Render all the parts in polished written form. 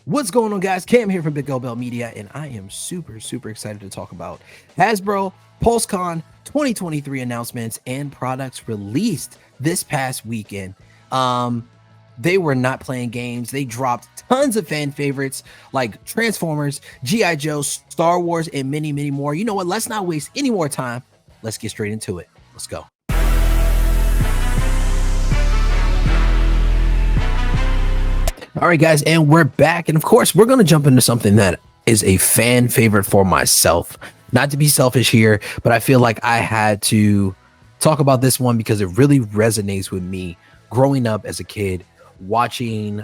What's going on, guys? Cam here from Big Bell Media, and I am super excited to talk about Hasbro Pulse Con 2023 announcements and products released this past weekend. They were not playing games. They dropped tons of fan favorites like Transformers, G.I. Joe, Star Wars, and many more. You know what? Let's not waste any more time. Let's get straight into it. Let's go. All right, guys, and we're back. And of course, we're going to jump into something that is a fan favorite for myself. Not to be selfish here, but I feel like I had to talk about this one because it really resonates with me growing up as a kid, watching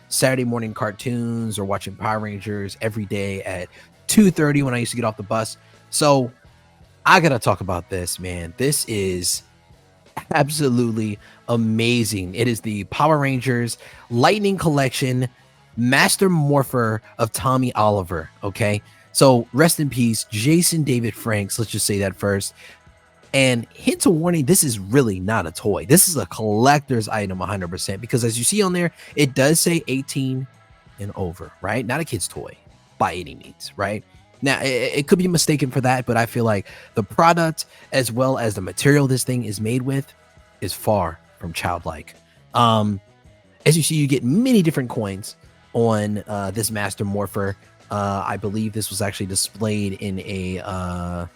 Saturday morning cartoons or watching Power Rangers every day at 2:30 when I used to get off the bus. So I got to talk about this, man. This is absolutely amazing. It is the Power Rangers Lightning Collection Master Morpher of Tommy Oliver. Okay, so rest in peace, Jason David Franks. Let's just say that first. And hint of warning, this is really not a toy. This is a collector's item 100%, because as you see on there, it does say 18 and over, right? Not a kid's toy by any means, right? Now, it could be mistaken for that, but I feel like the product as well as the material this thing is made with is far from childlike. As you see, you get many different coins on this Master Morpher. I believe this was actually displayed in a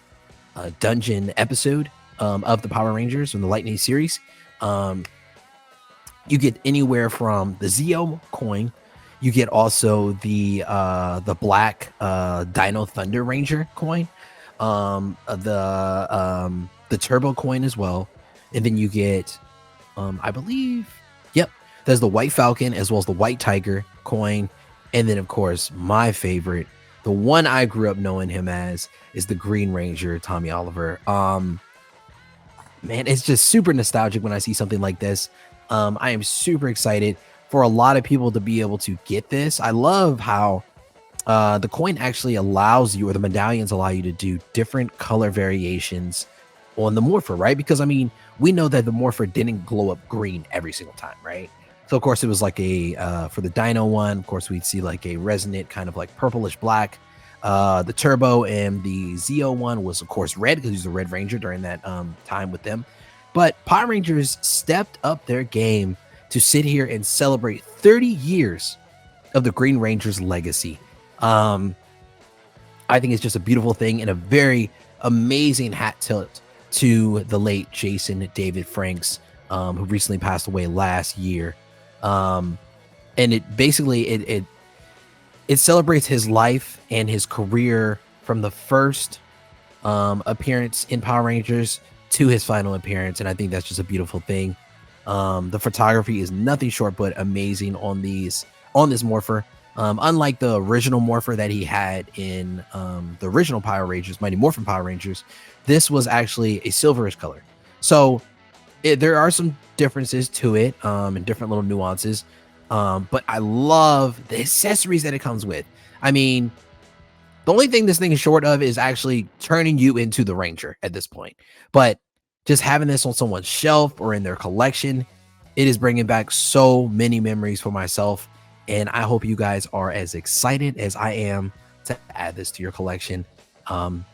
dungeon episode of the Power Rangers from the Lightning series. You get anywhere from the Zeo coin. You get also the black Dino Thunder Ranger coin, the Turbo coin as well, and then you get, I believe, yep, there's the White Falcon as well as the White Tiger coin, and then of course my favorite, the one I grew up knowing him as, is the Green Ranger, Tommy Oliver. Man, it's just super nostalgic when I see something like this. I am super excited for a lot of people to be able to get this. I love how the coin actually allows you, or the medallions allow you to do different color variations on the Morpher, right? Because I mean, we know that the Morpher didn't glow up green every single time, right? So of course it was like a, for the Dino one, of course we'd see like a resonant kind of like purplish black. The Turbo and the Zeo one was of course red, because he was a Red Ranger during that time with them. But Power Rangers stepped up their game to sit here and celebrate 30 years of the Green Ranger's legacy. I think it's just a beautiful thing and a very amazing hat tilt to the late Jason David Franks, who recently passed away last year. And it basically, it celebrates his life and his career from the first appearance in Power Rangers to his final appearance. And I think that's just a beautiful thing. The photography is nothing short but amazing on this Morpher. Unlike the original Morpher that he had in the original Power Rangers, Mighty Morphin Power Rangers, this was actually a silverish color. So there are some differences to it, and different little nuances. But I love the accessories that it comes with. I mean, the only thing this thing is short of is actually turning you into the Ranger at this point. But just having this on someone's shelf or in their collection, it is bringing back so many memories for myself. And I hope you guys are as excited as I am to add this to your collection. I'm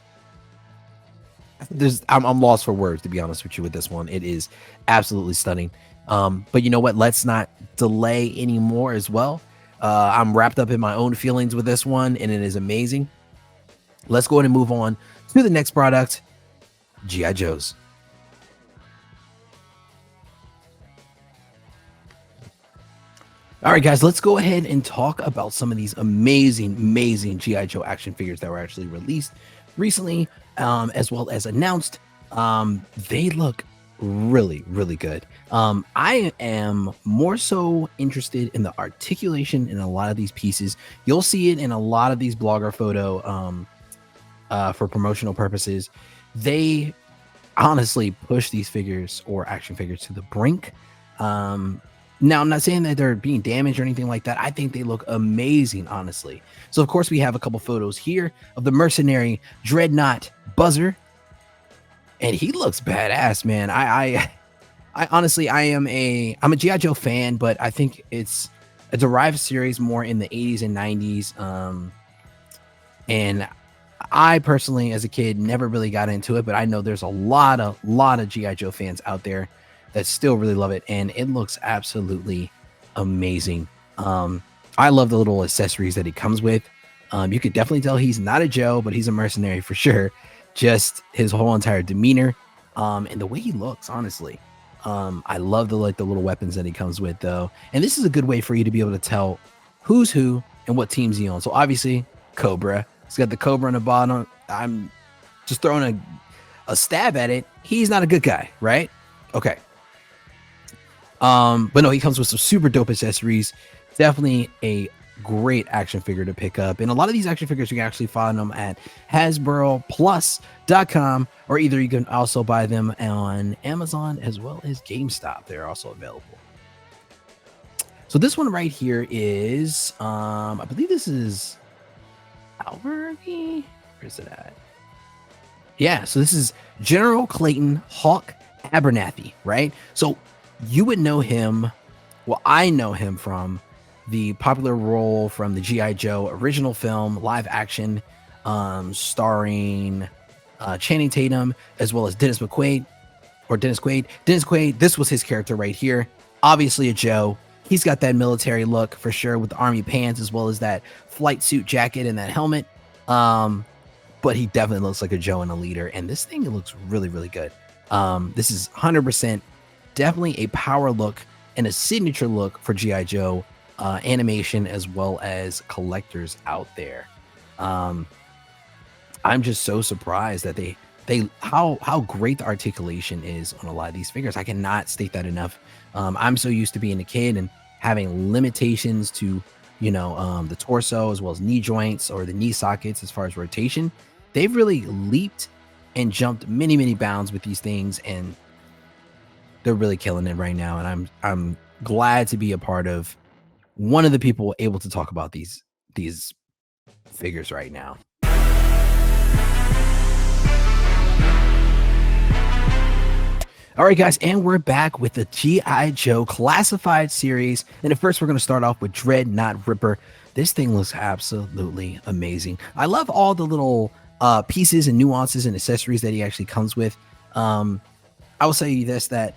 lost for words, to be honest with you, with this one. It is absolutely stunning. But you know what? Let's not delay anymore as well. I'm wrapped up in my own feelings with this one, and it is amazing. Let's go ahead and move on to the next product, G.I. Joes. All right, guys, let's go ahead and talk about some of these amazing G.I. Joe action figures that were actually released recently, as well as announced. They look really good. I am more so interested in the articulation in a lot of these pieces. You'll see it in a lot of these blogger photo for promotional purposes. They honestly push these figures or action figures to the brink. Now, I'm not saying that they're being damaged or anything like that. I think they look amazing, honestly. So, of course, we have a couple photos here of the mercenary Dreadnok Buzzer. And he looks badass, man. I honestly, I'm a G.I. Joe fan, but I think it's a derived series more in the 80s and 90s. And I personally, as a kid, never really got into it, but I know there's a lot of G.I. Joe fans out there that still really love it, and it looks absolutely amazing. I love the little accessories that he comes with. You could definitely tell he's not a Joe, but he's a mercenary for sure. Just his whole entire demeanor, and the way he looks, honestly. I love the little weapons that he comes with, though. And this is a good way for you to be able to tell who's who and what teams he owns. So obviously, Cobra. He's got the Cobra on the bottom. I'm just throwing a stab at it. He's not a good guy, right? Okay. But no, he comes with some super dope accessories. Definitely a great action figure to pick up. And a lot of these action figures, you can actually find them at HasbroPlus.com, or either you can also buy them on Amazon as well as GameStop. They're also available. So this one right here is, I believe this is Alberthy. Where's it at? Yeah, so this is General Clayton Hawk Abernathy, right? So you would know him. Well, I know him from the popular role from the G.I. Joe original film, live action, starring Channing Tatum, as well as Dennis Quaid. Dennis Quaid, this was his character right here. Obviously a Joe. He's got that military look for sure, with the army pants, as well as that flight suit jacket and that helmet. But he definitely looks like a Joe and a leader. And this thing looks really, really good. This is 100% definitely a power look and a signature look for G.I. Joe animation, as well as collectors out there. I'm just so surprised that how great the articulation is on a lot of these figures. I cannot state that enough. I'm so used to being a kid and having limitations to, the torso, as well as knee joints or the knee sockets as far as rotation. They've really leaped and jumped many, many bounds with these things, and they're really killing it right now. And I'm glad to be a part of one of the people able to talk about these figures right now. All right, guys, and we're back with the G.I. Joe Classified series. And at first, we're going to start off with Dreadnok Ripper. This thing looks absolutely amazing. I love all the little pieces and nuances and accessories that he actually comes with. I will say this, that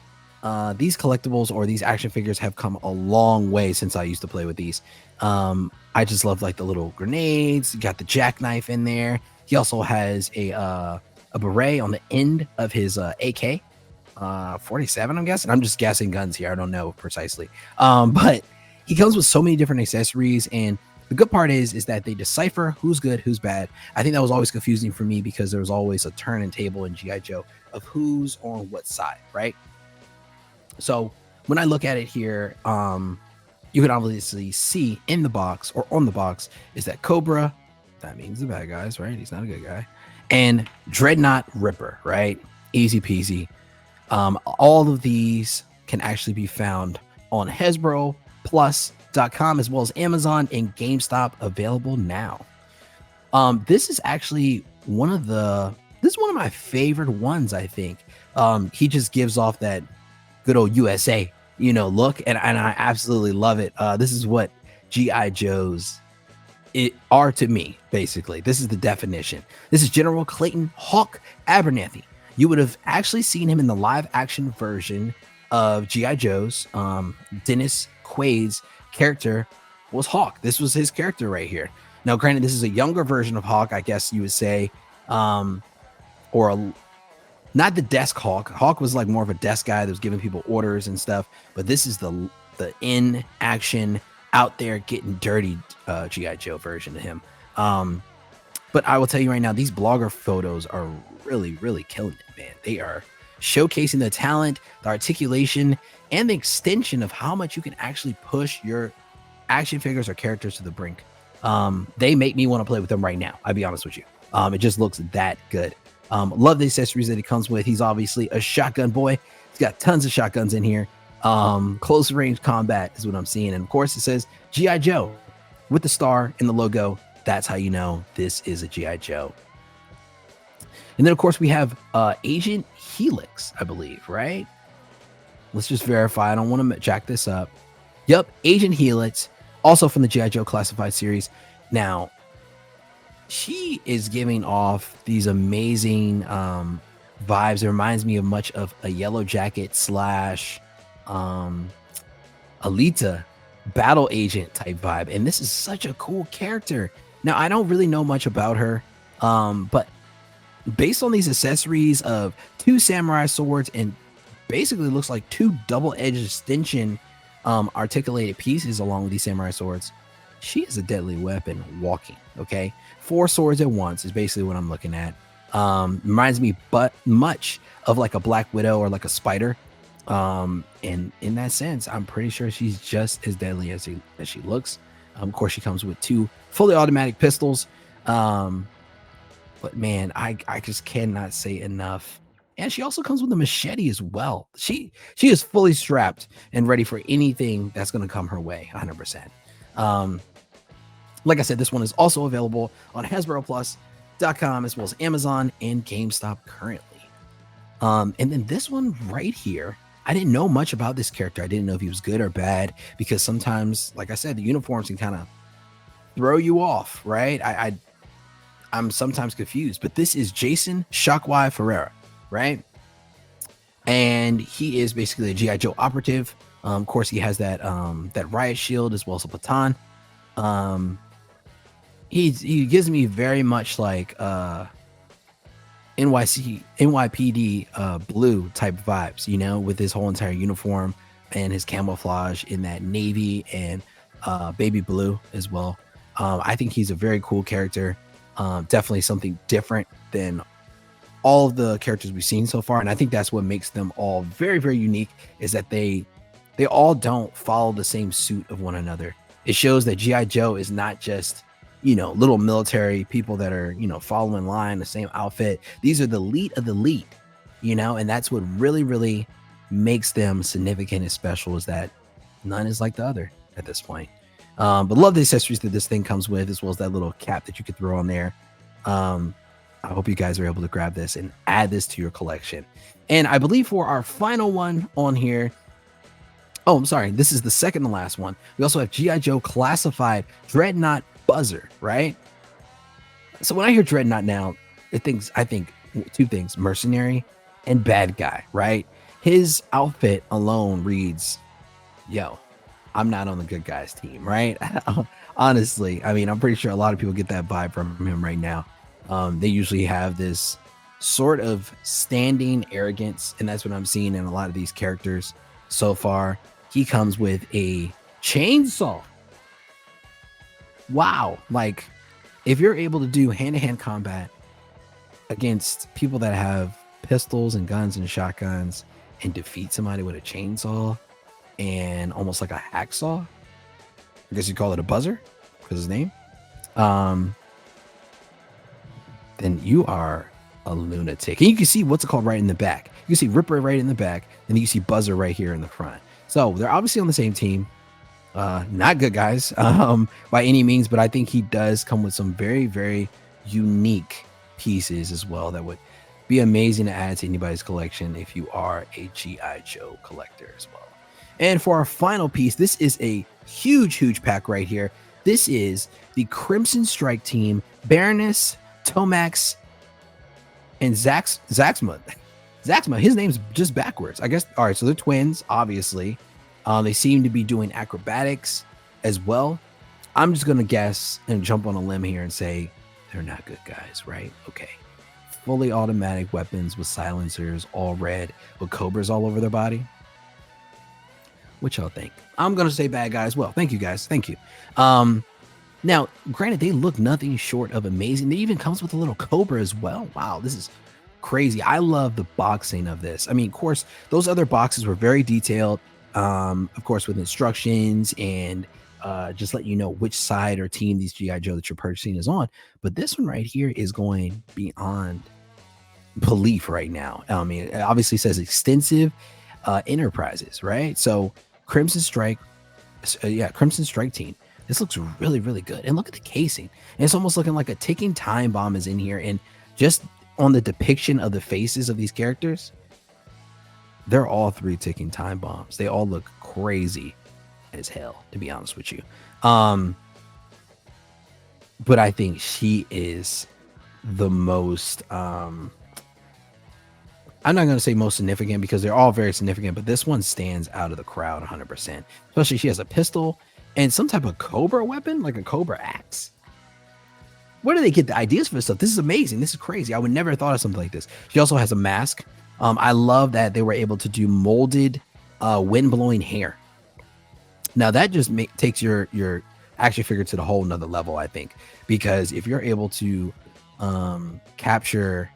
these collectibles or these action figures have come a long way since I used to play with these. I just love the little grenades. You got the jackknife in there. He also has a beret on the end of his AK. 47, I'm guessing. I'm just guessing guns here. I don't know precisely. But he comes with so many different accessories, and the good part is that they decipher who's good, who's bad. I think that was always confusing for me, because there was always a turn and table in G.I. Joe of who's on what side, right? So when I look at it here, you can obviously see in the box, or on the box, is that Cobra. That means the bad guys, right? He's not a good guy. And Dreadnok Ripper, right? Easy peasy. All of these can actually be found on HasbroPlus.com, as well as Amazon and GameStop, available now. This is actually one of my favorite ones, I think. He just gives off that good old USA, look, and I absolutely love it. This is what G.I. Joes are to me, basically. This is the definition. This is General Clayton Hawk Abernathy. You would have actually seen him in the live action version of G.I. Joe's. Dennis Quaid's character was Hawk. This was his character right here. Now, granted, this is a younger version of Hawk, I guess you would say, not the desk Hawk. Hawk was like more of a desk guy that was giving people orders and stuff. But this is the in action, out there getting dirty G.I. Joe version of him. But I will tell you right now, these blogger photos are really, really killing it, man. They are showcasing the talent, the articulation, and the extension of how much you can actually push your action figures or characters to the brink. They make me want to play with them right now. I'll be honest with you. It just looks that good. Love the accessories that he comes with. He's obviously a shotgun boy. He's got tons of shotguns in here. Close range combat is what I'm seeing. And of course, it says G.I. Joe with the star in the logo. That's how you know this is a G.I. Joe. And then, of course, we have Agent Helix, I believe, right? Let's just verify. I don't want to jack this up. Yep, Agent Helix. also from the G.I. Joe Classified series. Now, she is giving off these amazing vibes. It reminds me of much of a Yellow Jacket slash Alita battle agent type vibe. And this is such a cool character. Now, I don't really know much about her, but based on these accessories of 2 samurai swords and basically looks like 2 double-edged extension articulated pieces along with these samurai swords, she is a deadly weapon walking. Okay, 4 swords at once is basically what I'm looking at. Reminds me but much of like a Black Widow or like a Spider. And in that sense, I'm pretty sure she's just as deadly as she looks. Of course, she comes with 2 fully automatic pistols. But man, I just cannot say enough. And she also comes with a machete as well. She is fully strapped and ready for anything that's going to come her way, 100%. Like I said, this one is also available on HasbroPlus.com as well as Amazon and GameStop currently. And then this one right here, I didn't know much about this character. I didn't know if he was good or bad because sometimes, like I said, the uniforms can kind of throw you off, right? I'm sometimes confused, but this is Jason Shockwave Ferreira, right? And he is basically a G.I. Joe operative. Of course, he has that riot shield as well as a baton. He gives me very much like NYPD blue type vibes, you know, with his whole entire uniform and his camouflage in that navy and baby blue as well. I think he's a very cool character. Definitely something different than all of the characters we've seen so far. And I think that's what makes them all very, very unique, is that they all don't follow the same suit of one another. It shows that G.I. Joe is not just, you know, little military people that are, you know, following line, the same outfit. These are the elite of the elite, you know, and that's what really, really makes them significant and special, is that none is like the other at this point. But love the accessories that this thing comes with, as well as that little cap that you could throw on there. I hope you guys are able to grab this and add this to your collection. And I believe for our final one on here, oh, I'm sorry, this is the second to last one. We also have G.I. Joe Classified Dreadnok Buzzer, right? So when I hear Dreadnok now, I think 2 things: mercenary and bad guy, right? His outfit alone reads, yo, I'm not on the good guys team, right? Honestly, I mean, I'm pretty sure a lot of people get that vibe from him right now. They usually have this sort of standing arrogance, and that's what I'm seeing in a lot of these characters so far. He comes with a chainsaw. Wow. Like, if you're able to do hand-to-hand combat against people that have pistols and guns and shotguns and defeat somebody with a chainsaw and almost like a hacksaw, I guess you call it a buzzer because his name, then you are a lunatic. And you can see what's it called right in the back. You can see Ripper right in the back, and you see Buzzer right here in the front. So they're obviously on the same team. Not good guys by any means, but I think he does come with some very, very unique pieces as well that would be amazing to add to anybody's collection if you are a G.I. Joe collector as well. And for our final piece, this is a huge pack right here. This is the Crimson Strike team, Baroness, Tomax, and Xamot. Xamot, his name's just backwards, I guess. All right, so they're twins, obviously. They seem to be doing acrobatics as well. I'm just gonna guess and jump on a limb here and say they're not good guys, right? Okay. Fully automatic weapons with silencers, all red, with cobras all over their body. What y'all think? I'm gonna say bad guy as well. Thank you, guys. Thank you. Now, granted, they look nothing short of amazing. They even comes with a little cobra as well. Wow, this is crazy. I love the boxing of this. I mean, of course, those other boxes were very detailed. Of course, with instructions and just let you know which side or team these G.I. Joe that you're purchasing is on. But this one right here is going beyond belief right now. I mean, it obviously says extensive enterprises, right? So Crimson Strike, Crimson Strike team. This looks really, really good. And look at the casing. And it's almost looking like a ticking time bomb is in here. And just on the depiction of the faces of these characters, they're all 3 ticking time bombs. They all look crazy. as hell, to be honest with you. But I think she is the most I'm not going to say most significant because they're all very significant, but this one stands out of the crowd 100%. Especially she has a pistol and some type of Cobra weapon, like a Cobra axe. Where do they get the ideas for this stuff? This is amazing. This is crazy. I would never have thought of something like this. She also has a mask. I love that they were able to do molded wind blowing hair. Now that just takes your action figure to the whole nother level, I think, because if you're able to capture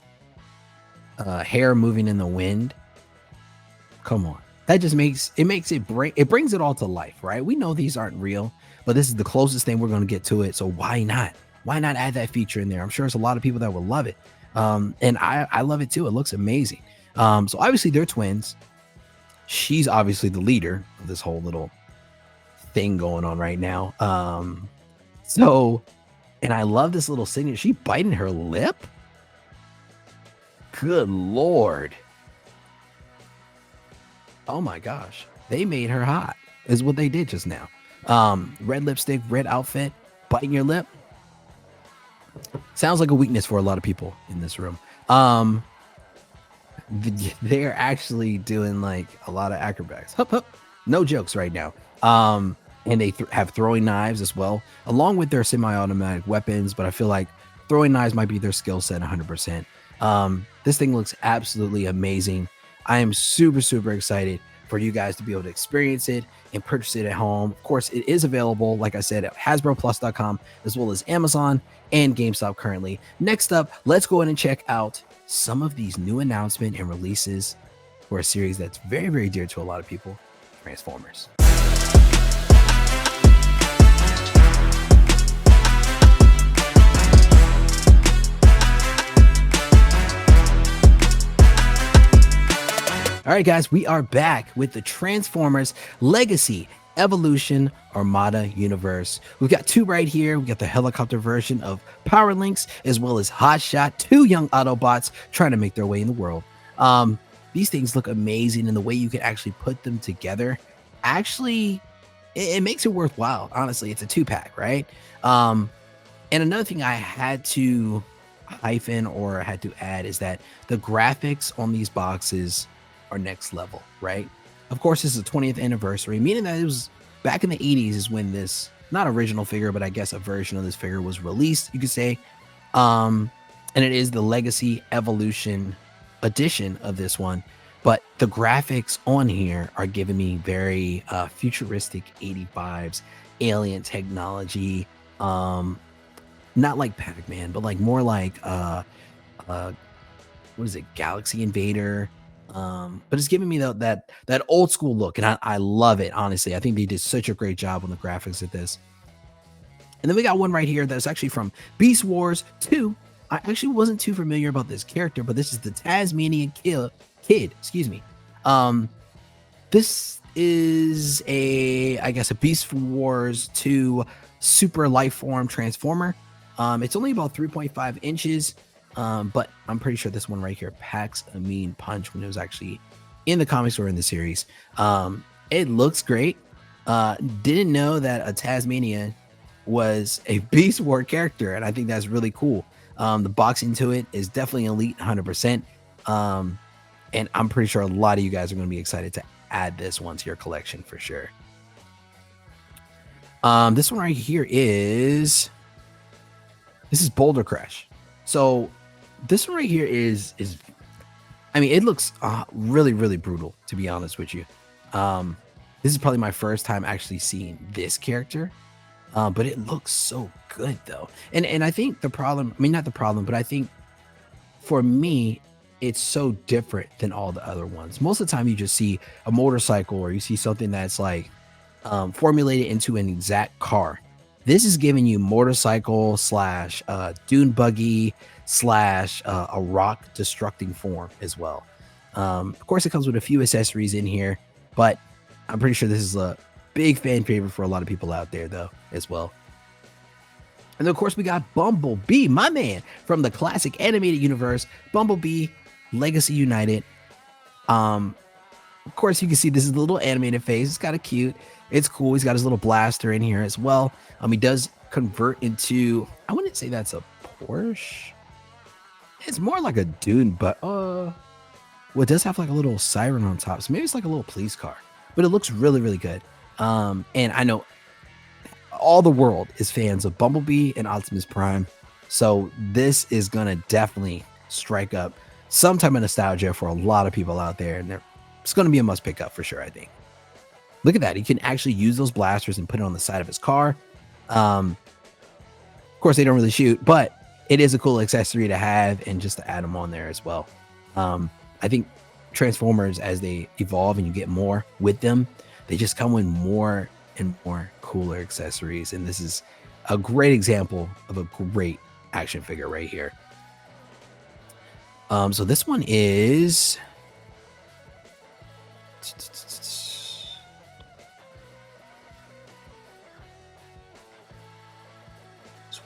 hair moving in the wind, come on, that just it brings it all to life, right? We know these aren't real, but this is the closest thing we're going to get to it. So why not add that feature in there? I'm sure there's a lot of people that will love it. And I love it too. It looks amazing. So obviously they're twins. She's obviously the leader of this whole little thing going on right now. And I love this little signature. She biting her lip. Good Lord. Oh my gosh. They made her hot is what they did just now. Red lipstick, red outfit, biting your lip. Sounds like a weakness for a lot of people in this room. They're actually doing like a lot of acrobatics. Hup, hup. No jokes right now. And they have throwing knives as well, along with their semi-automatic weapons. But I feel like throwing knives might be their skill set 100%. This thing looks absolutely amazing. I am super, super excited for you guys to be able to experience it and purchase it at home. Of course, it is available, like I said, at HasbroPlus.com, as well as Amazon and GameStop currently. Next up, let's go ahead and check out some of these new announcements and releases for a series that's very, very dear to a lot of people, Transformers. All right, guys, we are back with the Transformers Legacy Evolution Armada universe. We've got two right here. We got the helicopter version of Power Lynx, as well as Hotshot, two young Autobots trying to make their way in the world. These things look amazing, and the way you can actually put them together, actually, it makes it worthwhile. Honestly, it's a 2-pack, right? And another thing I had to hyphen or had to add is that the graphics on these boxes are next level, right? Of course, this is the 20th anniversary, meaning that it was back in the 80s is when this, not original figure, but I guess a version of this figure was released, you could say. And it is the Legacy Evolution edition of this one. But the graphics on here are giving me very futuristic 80s vibes, alien technology, not like Pac-Man, but like more like what is it, Galaxy Invader. But it's giving me that old school look, and I love it. Honestly, I think they did such a great job on the graphics of this. And then we got one right here that's actually from Beast Wars 2. I actually wasn't too familiar about this character, but this is the Tasmanian Kid. Excuse me. This is I guess a Beast Wars 2 super life form transformer. It's only about 3.5 inches. But I'm pretty sure this one right here packs a mean punch when it was actually in the comics or in the series. It looks great. Didn't know that a Tasmania was a Beast War character, and I think that's really cool. The boxing to it is definitely elite 100%. And I'm pretty sure a lot of you guys are going to be excited to add this one to your collection for sure. This one right here is Boulder Crash. So this one right here is I mean, it looks really, really brutal, to be honest with you. This is probably my first time actually seeing this character, but it looks so good though. And I think the problem, I mean, not the problem, but I think for me, it's so different than all the other ones. Most of the time you just see a motorcycle or you see something that's like formulated into an exact car. This is giving you motorcycle slash dune buggy slash a rock destructing form as well. Of course, it comes with a few accessories in here, but I'm pretty sure this is a big fan favorite for a lot of people out there though as well. And then, of course, we got Bumblebee, my man, from the classic animated universe, Bumblebee Legacy United. Of course, you can see this is a little animated face. It's kind of cute. It's cool. He's got his little blaster in here as well. He does convert into, I wouldn't say that's a Porsche. It's more like a Dune, but well, it does have like a little siren on top. So maybe it's like a little police car, but it looks really, really good. And I know all the world is fans of Bumblebee and Optimus Prime. So this is going to definitely strike up some type of nostalgia for a lot of people out there. And it's going to be a must pick up for sure, I think. Look at that. He can actually use those blasters and put it on the side of his car. Of course, they don't really shoot, but it is a cool accessory to have and just to add them on there as well. I think Transformers, as they evolve and you get more with them, they just come with more and more cooler accessories. And this is a great example of a great action figure right here. So this one is...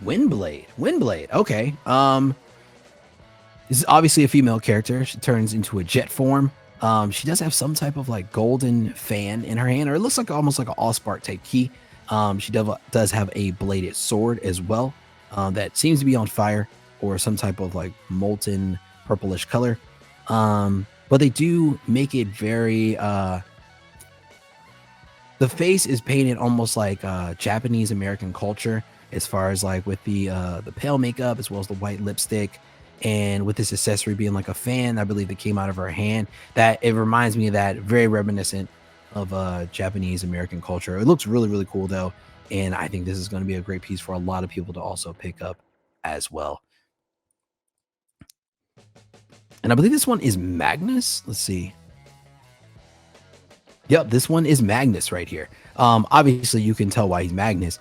Windblade. Okay. This is obviously a female character. She turns into a jet form. She does have some type of like golden fan in her hand, or it looks like almost like an Allspark type key. She does have a bladed sword as well, that seems to be on fire or some type of like molten purplish color. But they do make it very the face is painted almost like Japanese American culture, as far as like with the pale makeup as well as the white lipstick, and with this accessory being like a fan, I believe, that came out of her hand. That it reminds me of that, very reminiscent of Japanese American culture. It looks really, really cool though, and I think this is going to be a great piece for a lot of people to also pick up as well. And I believe this one is Magnus. Let's see. Yep, this one is Magnus right here. Obviously you can tell why he's Magnus,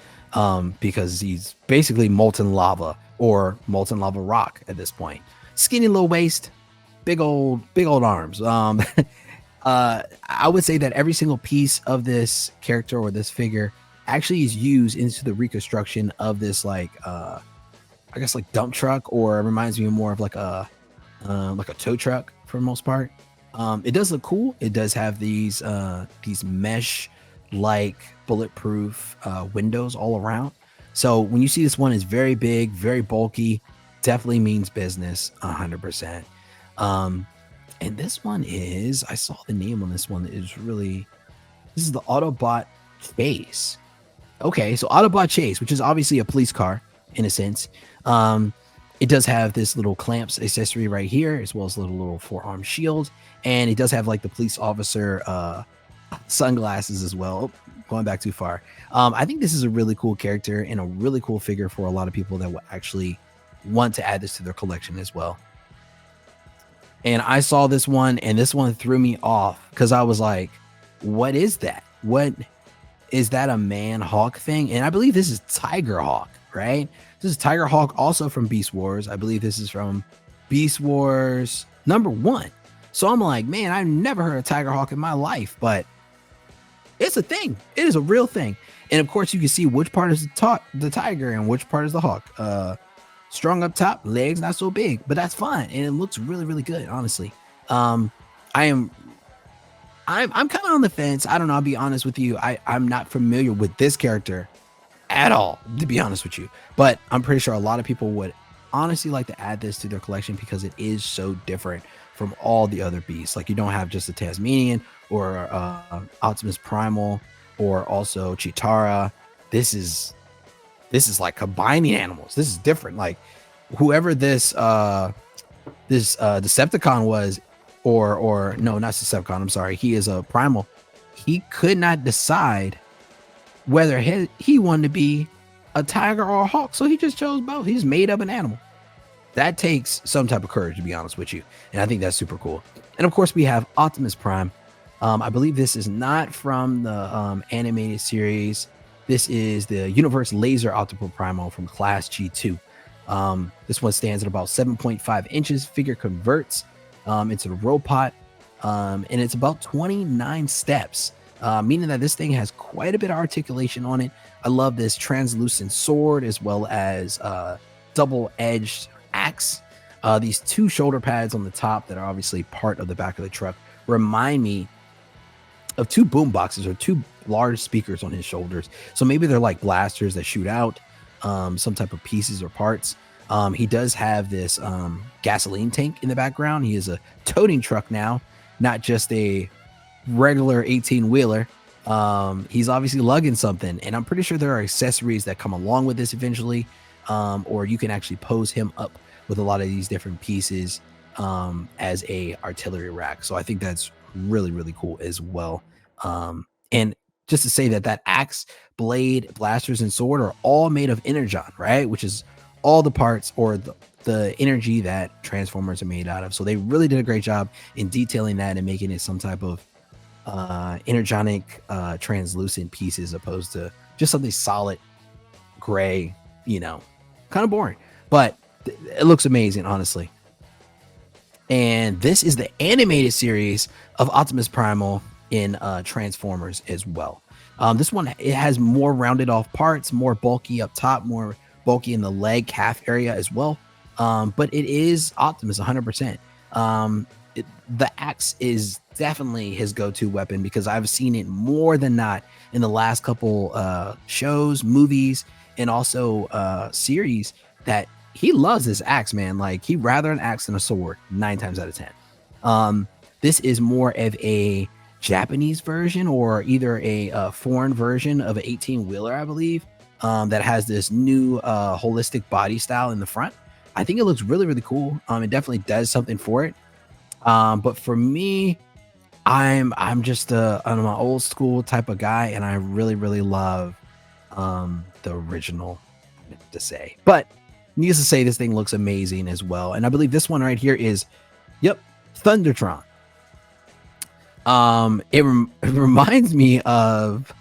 because he's basically molten lava or molten lava rock at this point. Skinny little waist, big old arms. I would say that every single piece of this character or this figure actually is used into the reconstruction of this, like I guess like dump truck, or it reminds me more of like a tow truck for the most part. It does look cool. It does have these mesh like bulletproof windows all around. So when you see this one is very big, very bulky, definitely means business 100%. And this one is, I saw the name on this one. This is the Autobot Chase. Okay, so Autobot Chase, which is obviously a police car in a sense. It does have this little clamps accessory right here, as well as a little forearm shield. And it does have like the police officer sunglasses as well. Oh, going back too far. I think this is a really cool character and a really cool figure for a lot of people that will actually want to add this to their collection as well. And I saw this one, and this one threw me off because I was like, what is that? What is that, a man hawk thing? And I believe this is Tiger Hawk, right? This is Tiger Hawk, also from Beast Wars. I believe this is from Beast Wars #1. So I'm like, man, I've never heard of Tiger Hawk in my life, but it's a thing. It is a real thing. And of course, you can see which part is the tiger and which part is the hawk. Strong up top, legs not so big, but that's fine. And it looks really, really good, honestly. I'm kind of on the fence. I don't know. I'll be honest with you. I'm not familiar with this character at all, to be honest with you. But I'm pretty sure a lot of people would honestly like to add this to their collection because it is so different from all the other beasts. Like, you don't have just a Tasmanian or Optimus Primal or also Chitara. This is like combining animals. This is different. Like, whoever this Decepticon was, or no, not Decepticon, I'm sorry, he is a Primal. He could not decide whether he wanted to be a tiger or a hawk, so he just chose both. He just made up an animal. That takes some type of courage, to be honest with you, and I think that's super cool. And of course, we have Optimus Prime. I believe this is not from the animated series. This is the Universe Laser Optimus Primal from Class G2. This one stands at about 7.5 inches. Figure converts into the robot, and it's about 29 steps, meaning that this thing has quite a bit of articulation on it. I love this translucent sword as well as double-edged axe. These two shoulder pads on the top that are obviously part of the back of the truck remind me of two boom boxes or two large speakers on his shoulders. So maybe they're like blasters that shoot out some type of pieces or parts. He does have this gasoline tank in the background. He is a toting truck now, not just a regular 18-wheeler. He's obviously lugging something, and I'm pretty sure there are accessories that come along with this eventually, or you can actually pose him up with a lot of these different pieces as a artillery rack. So I think that's really, really cool as well. And just to say that axe, blade, blasters, and sword are all made of energon, right? Which is all the parts or the energy that Transformers are made out of. So they really did a great job in detailing that and making it some type of energonic translucent pieces, opposed to just something solid gray, you know, kind of boring, but it looks amazing, honestly. And this is the animated series of Optimus Primal in Transformers as well. This one, it has more rounded off parts, more bulky up top, more bulky in the leg calf area as well. But it is Optimus 100%. The axe is definitely his go-to weapon, because I've seen it more than not in the last couple shows, movies, and also series, that he loves this axe, man. Like, he'd rather an axe than a sword 9 times out of 10. This is more of a Japanese version, or either a foreign version of an 18-wheeler, I believe, that has this new holistic body style in the front. I think it looks really, really cool. It definitely does something for it. But for me, I'm just I'm an old school type of guy, and I really, really love the original, to say. But needless to say, this thing looks amazing as well. And I believe this one right here is, yep, Thundertron. It reminds me of,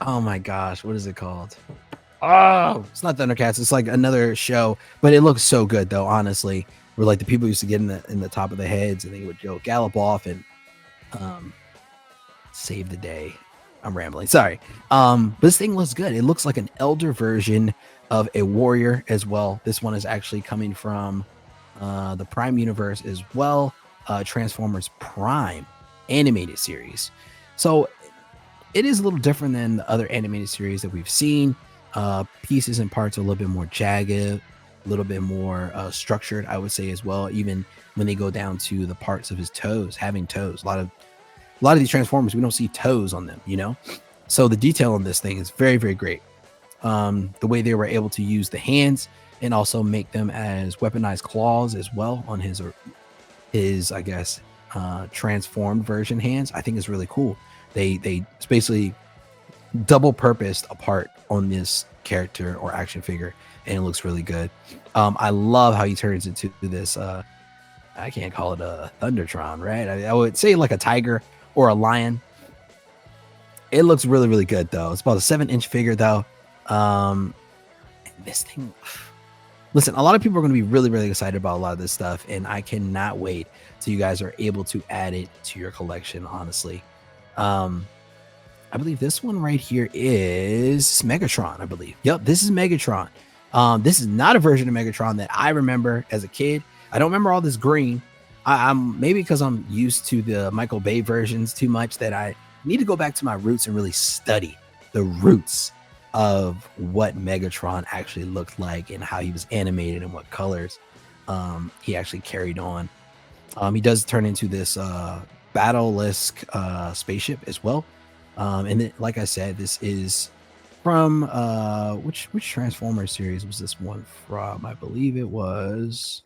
oh my gosh, what is it called? Oh, it's not Thundercats. It's like another show, but it looks so good though, honestly. Where like the people used to get in the top of the heads, and they would go gallop off and save the day. I'm rambling, sorry. But this thing looks good. It looks like an elder version of a warrior as well. This one is actually coming from the Prime universe as well, Transformers Prime animated series. So it is a little different than the other animated series that we've seen. Pieces and parts are a little bit more jagged, a little bit more structured, I would say, as well. Even when they go down to the parts of his toes, having toes. A lot of these Transformers, we don't see toes on them, you know. So the detail on this thing is very, very great. The way they were able to use the hands and also make them as weaponized claws as well on his I guess transformed version hands, I think is really cool. They basically double purposed a part on this character or action figure, and it looks really good. I love how he turns into this I can't call it a Thundertron, right? I would say like a tiger or a lion. It looks really, really good though. It's about a 7-inch figure though. And this thing, listen, a lot of people are going to be really, really excited about a lot of this stuff, and I cannot wait till you guys are able to add it to your collection, honestly. I believe this one right here is Megatron, I believe. Yep, this is Megatron. This is not a version of Megatron that I remember as a kid. I don't remember all this green. I'm maybe because I'm used to the Michael Bay versions too much, that I need to go back to my roots and really study the roots of what Megatron actually looked like and how he was animated and what colors he actually carried on. He does turn into this battle-esque spaceship as well. And then, like I said, this is from which Transformers series was this one from? I believe it was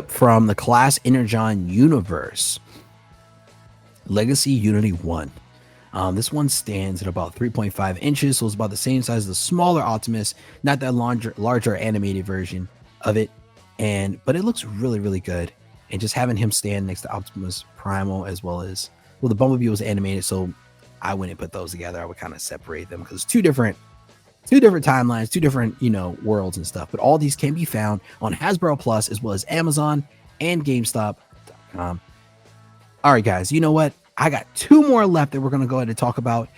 from the Class Energon universe, Legacy Unity 1. This one stands at about 3.5 inches, so it's about the same size as the smaller Optimus, not that larger animated version of it. But it looks really, really good. And just having him stand next to Optimus Primal, as well as, well, the Bumblebee was animated, so I wouldn't put those together. I would kind of separate them because two different timelines, two different, worlds and stuff. But all these can be found on Hasbro Plus, as well as Amazon and GameStop.com. All right, guys, you know what? I got 2 more left that we're going to go ahead and talk about.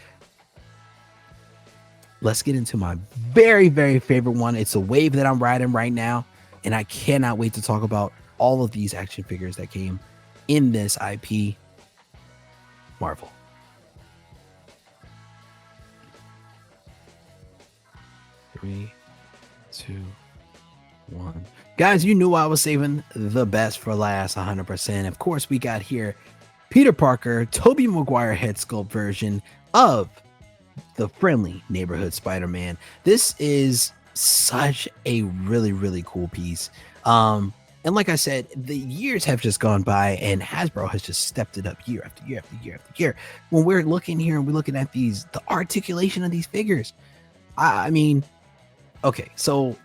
Let's get into my very, very favorite one. It's a wave that I'm riding right now, and I cannot wait to talk about all of these action figures that came in this IP. Marvel. Three, two, one. Guys, you knew I was saving the best for last 100%. Of course, we got here Peter Parker, Tobey Maguire head sculpt version of the friendly neighborhood Spider-Man. This is such a really, really cool piece. And like I said, the years have just gone by and Hasbro has just stepped it up year after year after year after year. When we're looking here and we're looking at the articulation of these figures, I mean, okay, so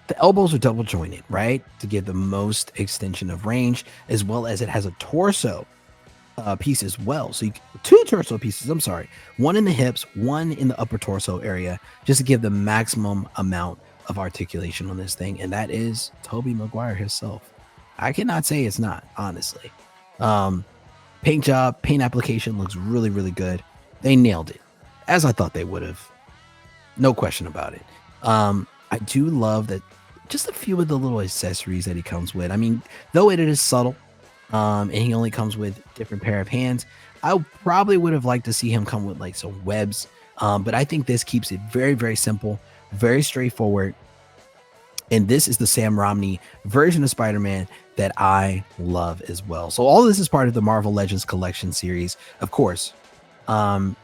the elbows are double jointed, right? To give the most extension of range, as well as it has a torso piece as well. So two torso pieces, I'm sorry, one in the hips, one in the upper torso area, just to give the maximum amount of articulation on this thing. And that is Tobey Maguire himself. I cannot say it's not, honestly. Paint job, paint application looks really, really good. They nailed it, as I thought they would have. No question about it. I do love that just a few of the little accessories that he comes with. I mean, though it is subtle, and he only comes with different pair of hands, I probably would have liked to see him come with like some webs. But I think this keeps it very, very simple, very straightforward. And this is the Sam Romney version of Spider-Man that I love as well. So all this is part of the Marvel Legends Collection series, of course. And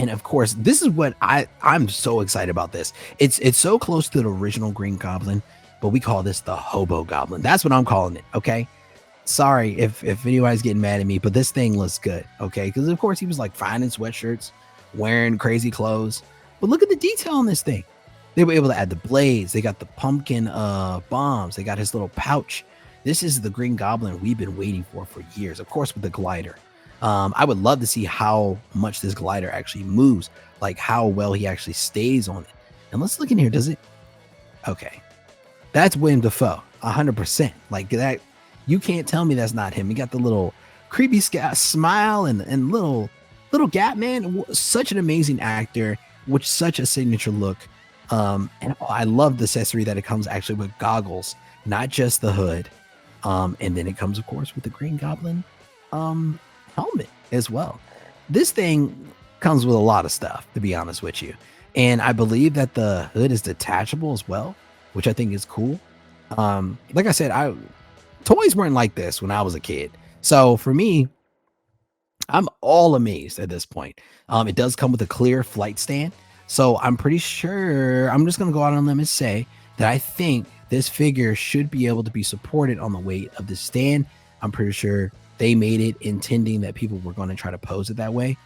of course, this is what I'm so excited about this. It's so close to the original Green Goblin, but we call this the Hobo Goblin. That's what I'm calling it, okay? Sorry if anybody's getting mad at me, but this thing looks good, okay? Because of course he was like fine in sweatshirts, wearing crazy clothes. But look at the detail on this thing. They were able to add the blades. They got the pumpkin bombs. They got his little pouch. This is the Green Goblin we've been waiting for years, of course, with the glider. I would love to see how much this glider actually moves, like how well he actually stays on it. And let's look in here. Does it? Okay. That's William Dafoe, 100%. Like that, you can't tell me that's not him. He got the little creepy smile and little gap man. Such an amazing actor with such a signature look. And I love the accessory that it comes actually with goggles, not just the hood. And then it comes, of course, with the Green Goblin helmet as well. This thing comes with a lot of stuff, to be honest with you. And I believe that the hood is detachable as well, which I think is cool. Like I said, toys weren't like this when I was a kid. So for me, I'm all amazed at this point. It does come with a clear flight stand. So I'm pretty sure, I'm just going to go out on a limb and say that I think this figure should be able to be supported on the weight of the stand. I'm pretty sure they made it intending that people were going to try to pose it that way.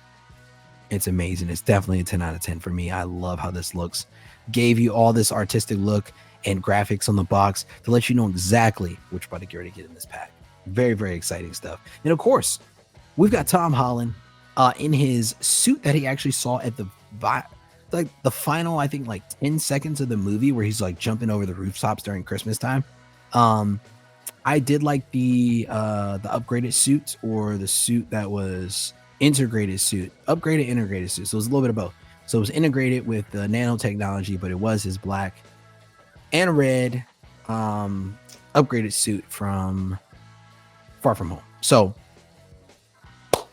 It's amazing. It's definitely a 10 out of 10 for me. I love how this looks. Gave you all this artistic look and graphics on the box to let you know exactly which body gear to get in this pack. Very, very exciting stuff. And of course, we've got Tom Holland in his suit that he actually saw at the final, I think, like 10 seconds of the movie where he's like jumping over the rooftops during Christmas time. I did like the upgraded suits, or the suit that was integrated suit, upgraded integrated suit. So it was a little bit of both. So it was integrated with the nanotechnology, but it was his black and red upgraded suit from Far From Home. So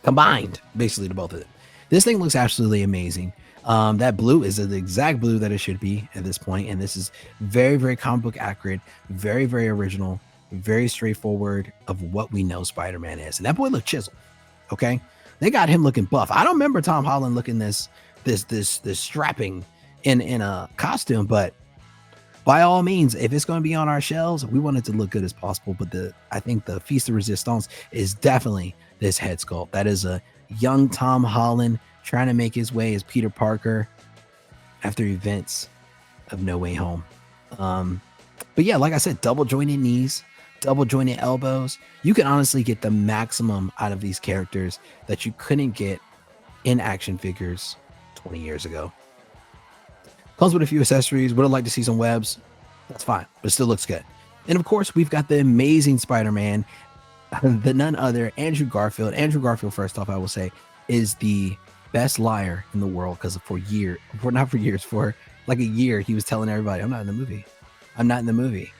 combined basically to both of them. This thing looks absolutely amazing. That blue is the exact blue that it should be at this point, and this is very, very comic book accurate, very, very original, very straightforward of what we know Spider-Man is. And that boy looked chiseled. Okay, they got him looking buff. I don't remember Tom Holland looking this strapping in a costume, but by all means, if it's going to be on our shelves, we want it to look good as possible. But I think the Feast of Resistance is definitely this head sculpt. That is a young Tom Holland trying to make his way as Peter Parker after events of No Way Home. But yeah, like I said, double jointed knees, double jointed elbows. You can honestly get the maximum out of these characters that you couldn't get in action figures 20 years ago. Comes with a few accessories. Would have liked to see some webs. That's fine, but it still looks good. And of course, we've got the amazing Spider-Man, the none other Andrew Garfield. Andrew Garfield, first off, I will say, is the best liar in the world, because for like a year, he was telling everybody, I'm not in the movie. I'm not in the movie.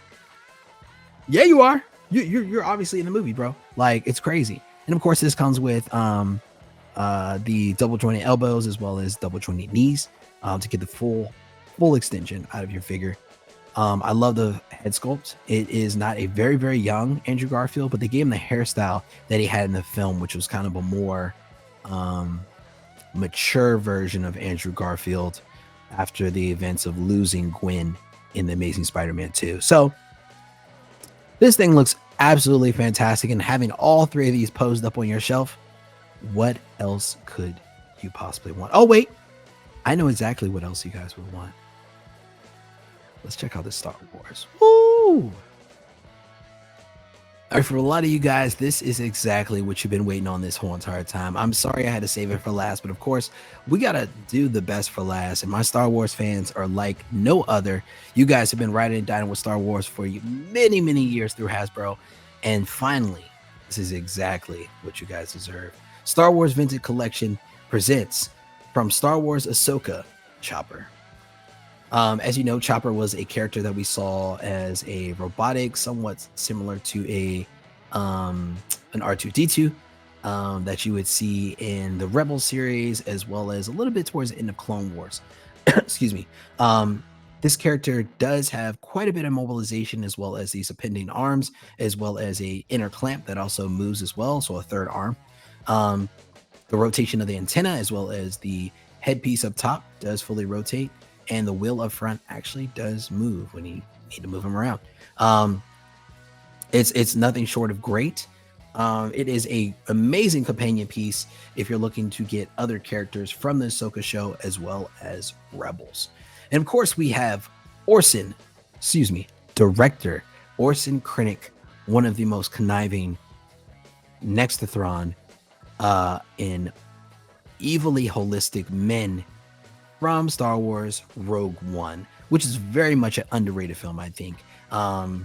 Yeah, you are. you're obviously in the movie, bro. Like, it's crazy. And of course, this comes with the double jointed elbows as well as double jointed knees to get the full extension out of your figure. I love the head sculpt. It is not a very, very young Andrew Garfield, but they gave him the hairstyle that he had in the film, which was kind of a more mature version of Andrew Garfield after the events of losing Gwen in the Amazing Spider-Man 2. So this thing looks absolutely fantastic, and having all three of these posed up on your shelf, what else could you possibly want? Oh, wait, I know exactly what else you guys would want. Let's check out this Star Wars. Woo! All right, for a lot of you guys, this is exactly what you've been waiting on this whole entire time. I'm sorry I had to save it for last, but of course, we got to do the best for last. And my Star Wars fans are like no other. You guys have been riding and dining with Star Wars for many, many years through Hasbro. And finally, this is exactly what you guys deserve. Star Wars Vintage Collection presents from Star Wars Ahsoka, Chopper. As you know, Chopper was a character that we saw as a robotic, somewhat similar to an R2-D2 that you would see in the Rebel series, as well as a little bit towards the end of Clone Wars. Excuse me. This character does have quite a bit of mobilization, as well as these appending arms, as well as a inner clamp that also moves as well, so a third arm. The rotation of the antenna, as well as the headpiece up top, does fully rotate. And the wheel up front actually does move when you need to move them around. It's nothing short of great. It is a amazing companion piece if you're looking to get other characters from the Ahsoka show as well as Rebels. And of course, we have director Orson Krennic, one of the most conniving next to Thrawn in evilly holistic men from Star Wars Rogue One, which is very much an underrated film, I think. I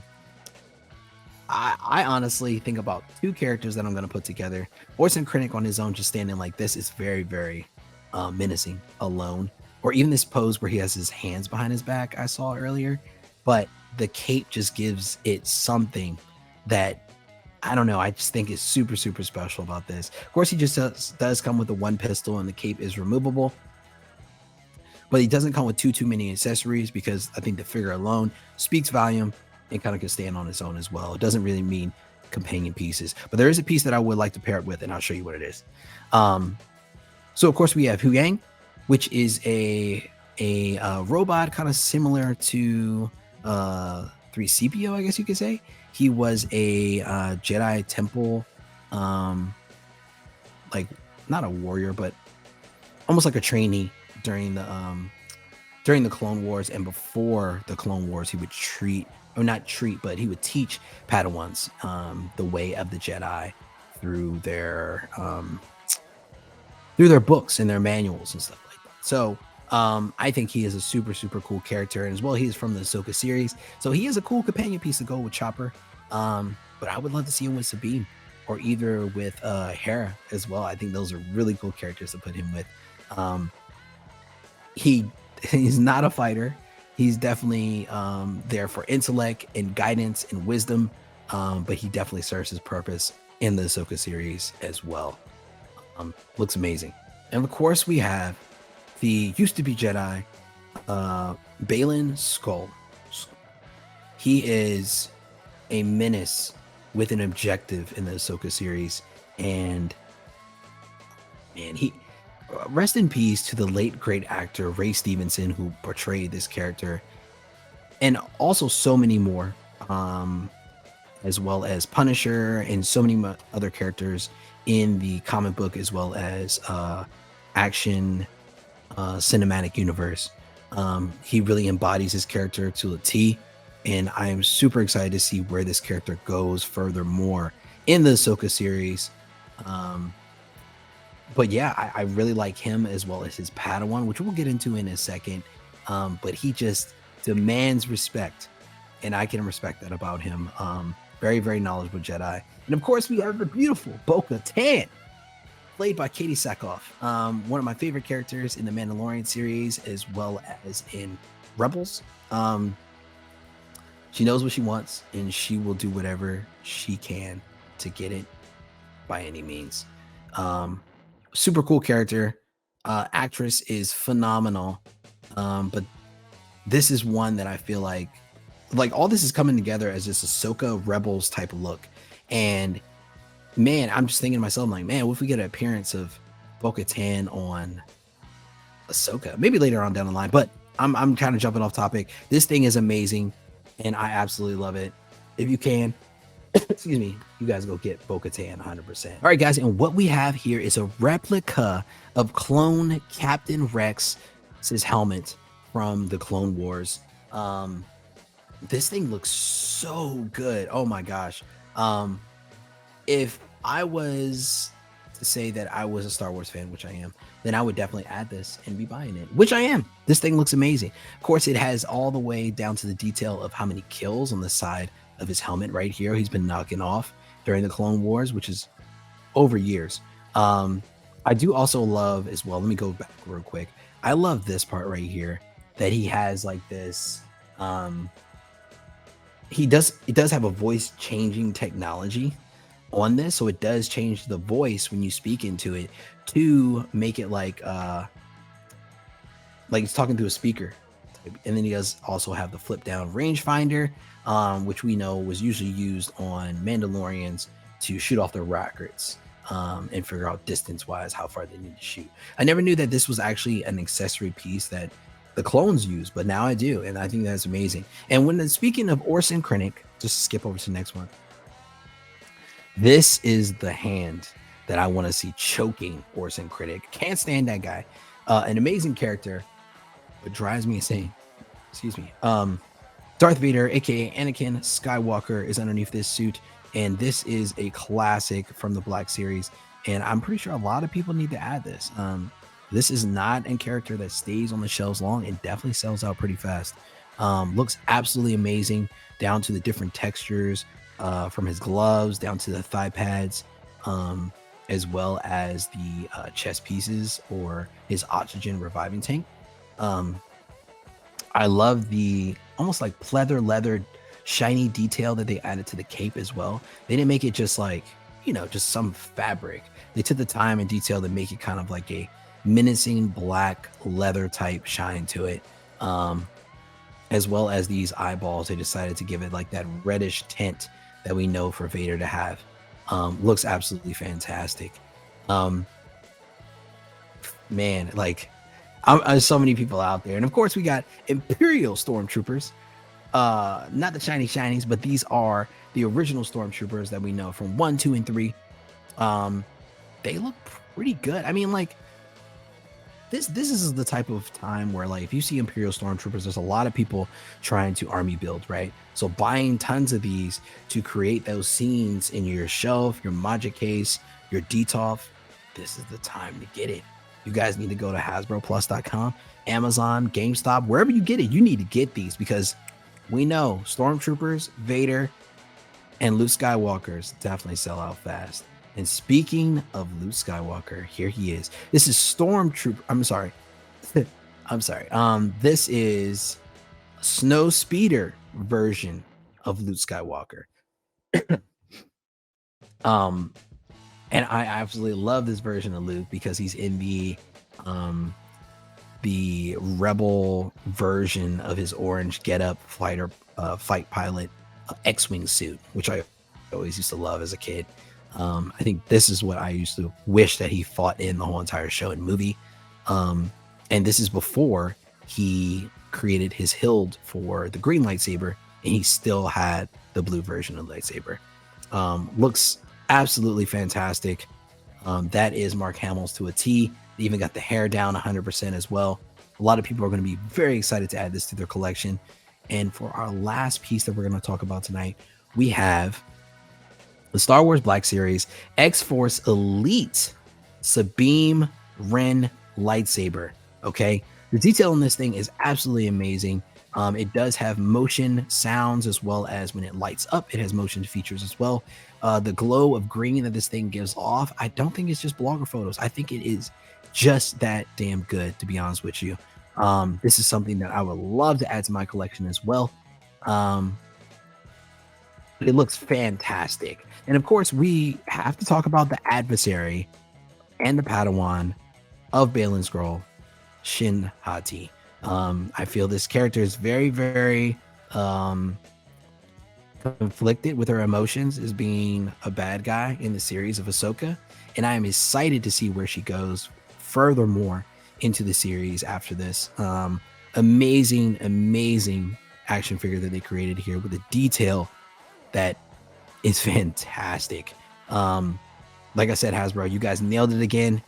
honestly think about two characters that I'm going to put together. Orson Krennic on his own, just standing like this, is very, very menacing alone. Or even this pose where he has his hands behind his back I saw earlier. But the cape just gives it something that, I don't know, I just think is super, super special about this. Of course, he just does come with the one pistol, and the cape is removable. But he doesn't come with too many accessories, because I think the figure alone speaks volume and kind of can stand on its own as well. It doesn't really mean companion pieces, but there is a piece that I would like to pair it with, and I'll show you what it is. So of course we have Hu Yang, which is a robot kind of similar to 3CPO, I guess you could say. He was a Jedi Temple, like not a warrior, but almost like a trainee during the Clone Wars, and before the Clone Wars, he would he would teach Padawans the way of the Jedi through their books and their manuals and stuff like that. So I think he is a super, super cool character, and as well, he is from the Ahsoka series, so he is a cool companion piece to go with Chopper. But I would love to see him with Sabine, or either with Hera as well. I think those are really cool characters to put him with. He's not a fighter. He's definitely there for intellect and guidance and wisdom, but he definitely serves his purpose in the Ahsoka series as well. Looks amazing. And of course, we have the used to be Jedi, Baylan Skoll. He is a menace with an objective in the Ahsoka series, and man, rest in peace to the late great actor Ray Stevenson, who portrayed this character, and also so many more, as well as Punisher and so many other characters in the comic book, as well as action cinematic universe. He really embodies his character to a T, and I am super excited to see where this character goes furthermore in the Ahsoka series. But yeah, I really like him, as well as his Padawan, which we'll get into in a second. But he just demands respect, and I can respect that about him. Very, very knowledgeable Jedi. And of course, we have the beautiful Bo-Katan, played by Katie Sackhoff, one of my favorite characters in the Mandalorian series, as well as in Rebels. She knows what she wants, and she will do whatever she can to get it by any means. Super cool character. Actress is phenomenal. But this is one that I feel like all this is coming together as this Ahsoka Rebels type of look. And man, I'm just thinking to myself, like, man, what if we get an appearance of Bo-Katan on Ahsoka? Maybe later on down the line, but I'm kind of jumping off topic. This thing is amazing, and I absolutely love it. If you can, excuse me, you guys go get Bo-Katan 100%. All right, guys, and what we have here is a replica of clone Captain Rex's helmet from the Clone Wars. This thing looks so good. Oh my gosh. If I was to say that I was a Star Wars fan, which I am, then I would definitely add this and be buying it, which I am. This thing looks amazing. Of course, it has all the way down to the detail of how many kills on the side of his helmet right here he's been knocking off during the Clone Wars, which is over years. I do also love as well, let me go back real quick. I love this part right here that he has like this it does have a voice changing technology on this, so it does change the voice when you speak into it to make it like it's talking through a speaker. And then he does also have the flip down rangefinder, which we know was usually used on Mandalorians to shoot off their rockets and figure out distance wise how far they need to shoot. I never knew that this was actually an accessory piece that the clones use, but now I do, and I think that's amazing. And speaking of Orson Krennic, just to skip over to the next one, this is the hand that I want to see choking Orson Krennic. Can't stand that guy. An amazing character, but drives me insane. Excuse me. Darth Vader, aka Anakin Skywalker, is underneath this suit, and this is a classic from the Black Series, and I'm pretty sure a lot of people need to add this. This is not a character that stays on the shelves long. It definitely sells out pretty fast. Looks absolutely amazing, down to the different textures, from his gloves down to the thigh pads, as well as the chest pieces or his oxygen reviving tank. I love the almost like pleather leather shiny detail that they added to the cape as well. They didn't make it just like, just some fabric. They took the time and detail to make it kind of like a menacing black leather type shine to it, as well as these eyeballs. They decided to give it like that reddish tint that we know for Vader to have. Looks absolutely fantastic. Man, like there's so many people out there, and of course we got Imperial Stormtroopers, not the shiny shinies, but these are the original Stormtroopers that we know from 1, 2, and 3. They look pretty good. I mean, like, this is the type of time where, like, if you see Imperial Stormtroopers, there's a lot of people trying to army build, right? So buying tons of these to create those scenes in your shelf, your Magic case, your DTOF, this is the time to get it. You guys need to go to HasbroPlus.com, Amazon, GameStop, wherever you get it. You need to get these because we know Stormtroopers, Vader, and Luke Skywalkers definitely sell out fast. And speaking of Luke Skywalker, here he is. This is Stormtrooper. I'm sorry. This is Snow Speeder version of Luke Skywalker. And I absolutely love this version of Luke because he's in the rebel version of his orange getup fight pilot X-Wing suit, which I always used to love as a kid. I think this is what I used to wish that he fought in the whole entire show and movie. And this is before he created his hilt for the green lightsaber, and he still had the blue version of the lightsaber. Looks absolutely fantastic. That is Mark Hamill's to a T. They even got the hair down 100% as well. A lot of people are going to be very excited to add this to their collection. And for our last piece that we're going to talk about tonight, we have the Star Wars Black Series X-Force Elite Sabine Wren lightsaber. Okay, the detail in this thing is absolutely amazing. It does have motion sounds, as well as when it lights up, it has motion features as well. The glow of green that this thing gives off, I don't think it's just blogger photos. I think it is just that damn good, to be honest with you. This is something that I would love to add to my collection as well. It looks fantastic. And of course, we have to talk about the adversary and the Padawan of Balin Scroll, Shin Hati. I feel this character is very, very conflicted with her emotions as being a bad guy in the series of Ahsoka, and I am excited to see where she goes furthermore into the series after this. Amazing action figure that they created here with a detail that is fantastic. Like I said, Hasbro, you guys nailed it again.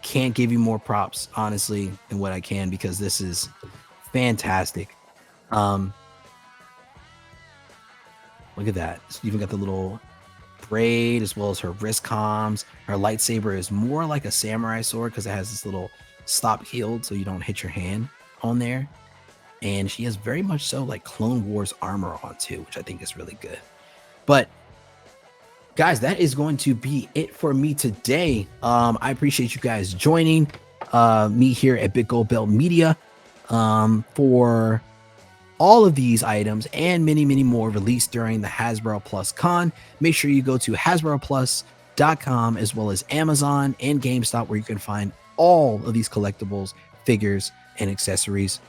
Can't give you more props, honestly, than what I can, because this is fantastic. Look at that. It's even got the little braid as well as her wrist comms. Her lightsaber is more like a samurai sword because it has this little stop healed so you don't hit your hand on there. And she has very much so like Clone Wars armor on too, which I think is really good. But guys, that is going to be it for me today. I appreciate you guys joining me here at Big Gold Belt Media for all of these items and many more released during the Hasbro Pulse Con. Make sure you go to HasbroPlus.com as well as Amazon and GameStop, where you can find all of these collectibles, figures, and accessories.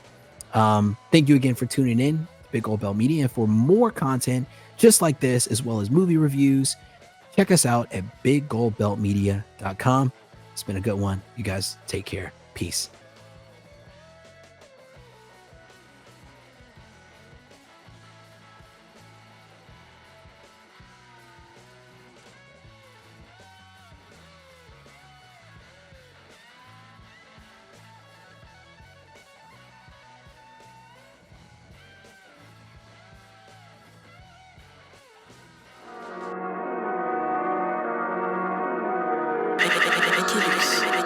Thank you again for tuning in to Big Gold Belt Media. And for more content just like this, as well as movie reviews, check us out at BigGoldBeltMedia.com. It's been a good one. You guys take care. Peace. Helix.